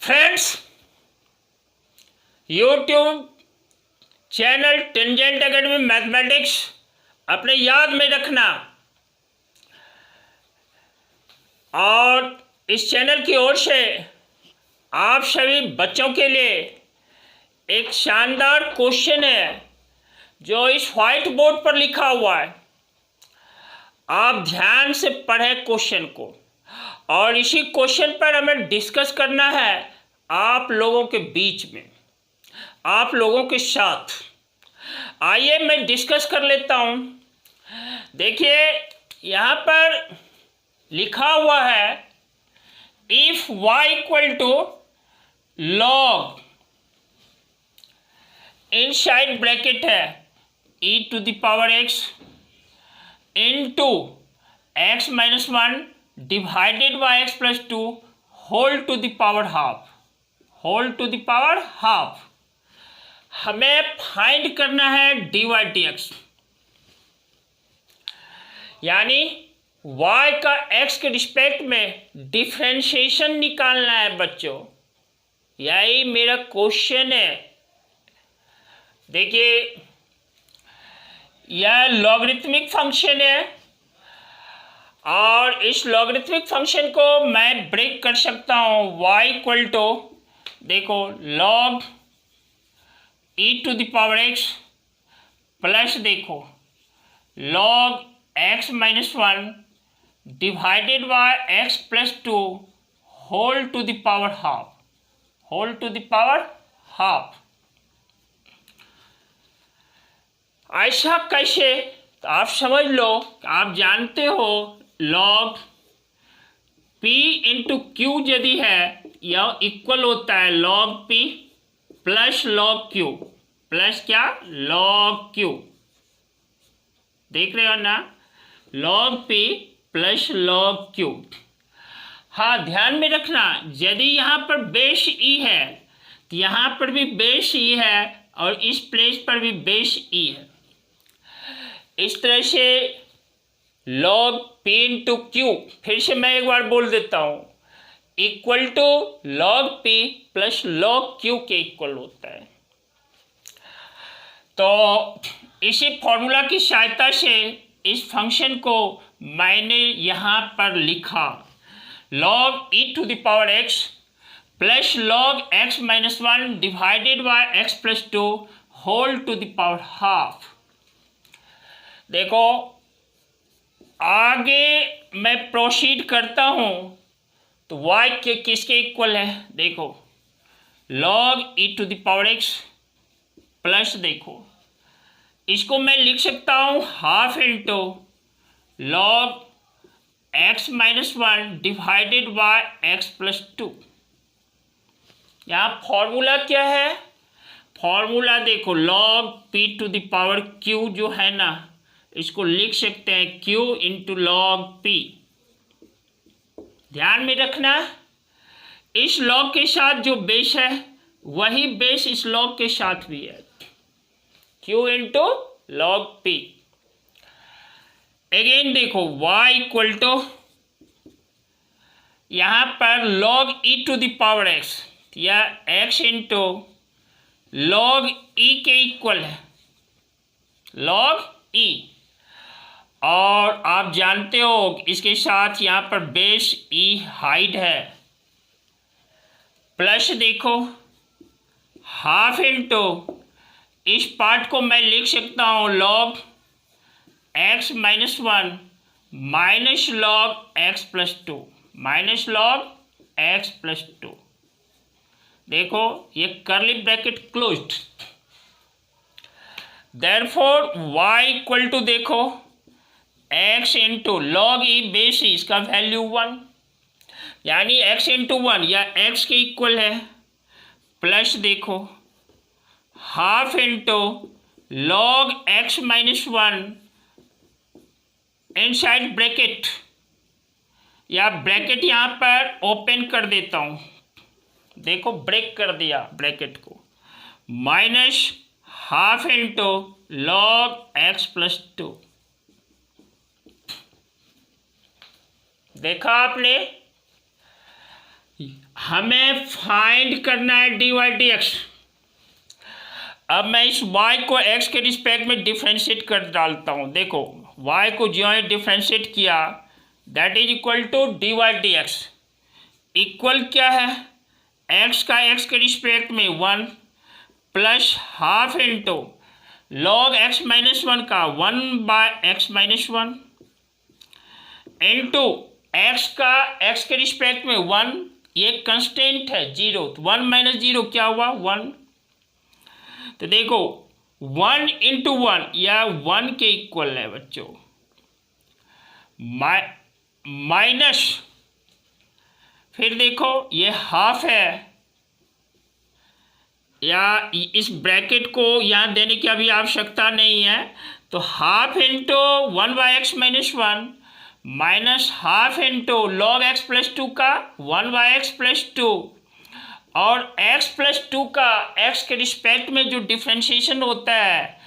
Friends, YouTube channel tangent academy mathematics अपने याद में रखना। और इस चैनल की ओर से आप सभी बच्चों के लिए एक शानदार क्वेश्चन है जो इस व्हाइट बोर्ड पर लिखा हुआ है। आप ध्यान से पढ़ें क्वेश्चन को, और इसी क्वेश्चन पर हमें डिस्कस करना है आप लोगों के बीच में, आप लोगों के साथ। आइए मैं डिस्कस कर लेता हूँ। देखिए, यहाँ पर लिखा हुआ है if y equal to log, inside bracket है e to the power x into x minus 1 divided by x plus 2 whole to the power half, whole to the power half. हमें फाइंड करना है dy dx, यानी y का x के respect में differentiation निकालना है बच्चों। यही मेरा क्वेश्चन है। देखिए, यह लॉगरिथमिक फंक्शन है और इस लॉगरिथमिक फंक्शन को मैं ब्रेक कर सकता हूँ। y इक्वल टू, देखो, log e to the power x plus, देखो, log x minus 1 divided by x plus 2 whole to the power half, whole to the power half. ऐसा कैसे? तो आप समझ लो, आप जानते हो लॉग p इंटू क्यू यदि है, यह इक्वल होता है log p plus log Q, plus क्या, लॉग क्यू। देख रहे हो ना, log p plus log Q. हाँ, ध्यान में रखना, यदि यहाँ पर बेस e है तो यहाँ पर भी बेस e है और इस प्लेस पर भी बेस e है। इस तरह से log p इंटू क्यू, फिर से मैं एक बार बोल देता हूँ, equal to log p plus log q के इक्वल होता है। तो इसी फॉर्मूला की सहायता से इस फंक्शन को मैंने यहाँ पर लिखा, log e to the power x plus log x minus 1 divided by x plus 2 whole to the power half. देखो, आगे मैं प्रोसीड करता हूँ तो y के किसके इक्वल है? देखो, log e to the power x plus, देखो, इसको मैं लिख सकता हूँ half into log x minus 1 divided by x plus 2। यहाँ फॉर्मूला क्या है? फॉर्मूला देखो, log p to the power q जो है ना, इसको लिख सकते हैं q इंटू लॉग p। ध्यान में रखना, इस लॉग के साथ जो बेस है वही बेस इस लॉग के साथ भी है, q into log p। Again देखो, y इक्वल टू, यहाँ पर log e to the power x या x इंटू log e के इक्वल है, log e। और आप जानते हो इसके साथ यहाँ पर बेस e हाइट है, प्लस, देखो, हाफ इंटू, इस पार्ट को मैं लिख सकता हूँ log x minus 1 minus log x plus 2, minus log x plus 2। देखो, ये curly bracket closed. Therefore y equal to, देखो, x into log e base e, इसका वैल्यू 1, यानी x इंटू 1 या x के इक्वल है, प्लस, देखो, half into log x minus 1 inside bracket, या ब्रैकेट यहाँ पर ओपन कर देता हूँ, देखो, ब्रेक कर दिया ब्रैकेट को, minus half into log x plus 2। देखा आपने? हमें फाइंड करना है dy dx। अब मैं इस y को x के रिस्पेक्ट में डिफ्रेंशिएट कर डालता हूँ। देखो y को जो है डिफ्रेंशिएट किया, that is equal to dy dx। Equal क्या है, x का x के रिस्पेक्ट में 1 plus half into log x minus 1 का 1 by x minus 1 into x का x के रिस्पेक्ट में 1, ये कंस्टेंट है 0, तो 1 माइनस 0 क्या हुआ 1। तो देखो 1 इंटू 1 या 1 के इक्वल है बच्चों, माइनस फिर देखो ये हाफ है, या इस ब्रैकेट को यहाँ देने की अभी आवश्यकता नहीं है, तो half into 1 by x minus 1 minus half into log x plus 2 का 1 बाई एक्स प्लस 2, और x प्लस 2 का x के रिस्पेक्ट में जो डिफ्रेंशिएशन होता है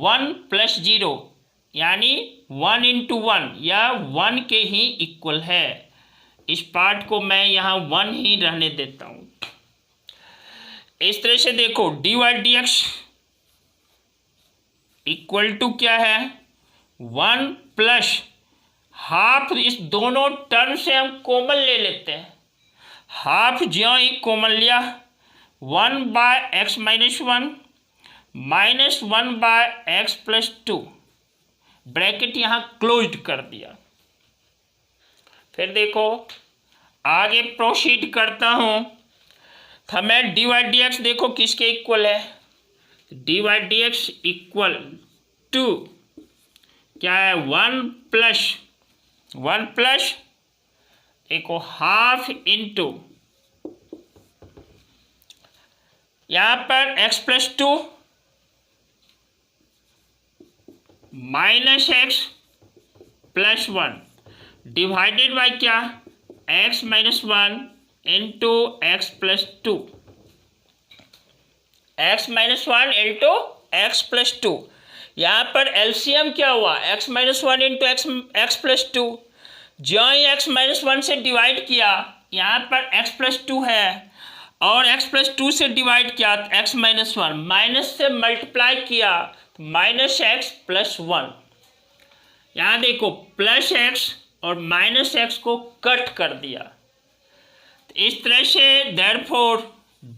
1 प्लस 0 यानी 1 इंटू 1 या 1 के ही इक्वल है। इस पार्ट को मैं यहाँ 1 ही रहने देता हूँ। इस तरह से देखो dy dx इक्वल टू क्या है 1 प्लस हाफ, इस दोनों टर्म से हम कॉमन ले लेते हैं, हाफ ज्यों ही कॉमन लिया 1 by x minus 1 minus 1 by x plus 2, bracket यहाँ क्लोज्ड कर दिया। फिर देखो आगे प्रोसीड करता हूँ, तो मैं dy dx देखो किसके इक्वल है, dy dx इक्वल टू क्या है 1 प्लस देखो हाफ इंटू यहाँ पर x plus 2 minus x plus 1 divided by क्या x minus 1 into x plus 2, x minus 1 into x plus 2। यहाँ पर एलसीएम क्या हुआ x minus 1 into x plus 2, जो ही x माइनस 1 से डिवाइड किया यहाँ पर x प्लस 2 है, और x प्लस 2 से डिवाइड किया x माइनस 1, माइनस से मल्टीप्लाई किया माइनस एक्स प्लस 1। यहाँ देखो प्लस x और माइनस x को कट कर दिया। इस तरह से देयरफॉर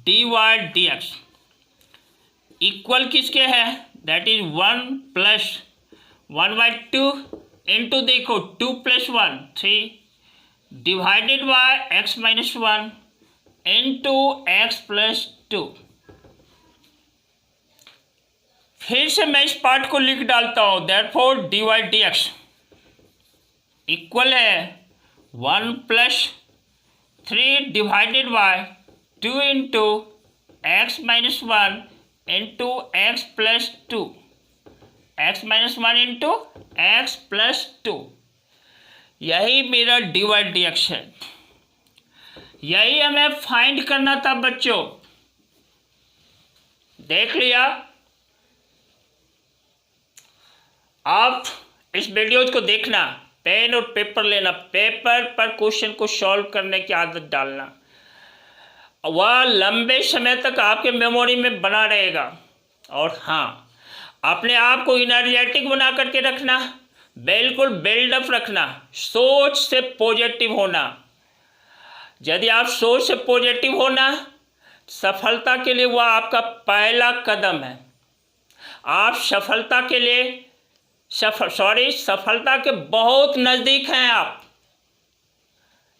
dy dx इक्वल किसके है, that is 1 plus 1 by 2 into देखो 2 plus 1 3 divided by x minus 1 into x plus 2। फिर से मैं इस पार्ट को लिख डालता हूँ, देयरफॉर dy dx इक्वल है 1 plus 3 divided by 2 into x minus 1 into x plus 2, x minus 1 into x plus 2। यही मेरा dy dx है, यही हमें फाइंड करना था बच्चों। देख लिया, आप इस वीडियो को देखना, पेन और पेपर लेना, पेपर पर क्वेश्चन को सॉल्व करने की आदत डालना, वह लंबे समय तक आपके मेमोरी में बना रहेगा। और हाँ, अपने आप को इनर्जेटिक बना करके रखना, बिल्कुल बिल्डअप रखना, सोच से पॉजिटिव होना। यदि आप सोच से पॉजिटिव होना, सफलता के लिए वह आपका पहला कदम है। आप सफलता के लिए सफलता के बहुत नज़दीक हैं आप,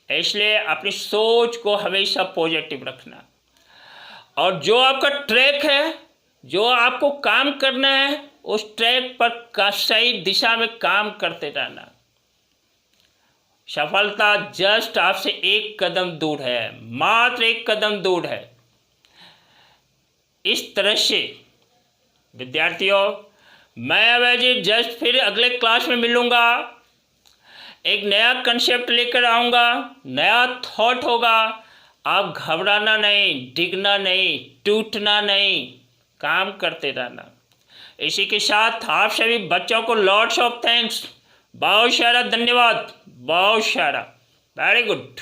इसलिए अपनी सोच को हमेशा पॉजिटिव रखना, और जो आपका ट्रैक है, जो आपको काम करना है, उस ट्रैक पर सही दिशा में काम करते रहना। सफलता जस्ट आपसे एक कदम दूर है, मात्र एक कदम दूर है। इस तरह से विद्यार्थियों, मैं अवैजी जस्ट फिर अगले क्लास में मिलूँगा, एक नया कंसेप्ट लेकर आऊँगा, नया थॉट होगा। आप घबराना नहीं, डिगना नहीं, टूटना नहीं, काम करते रहना। इसी के साथ आप सभी बच्चों को लॉट्स ऑफ थैंक्स, बहुत सारा धन्यवाद, बहुत सारा, वेरी गुड।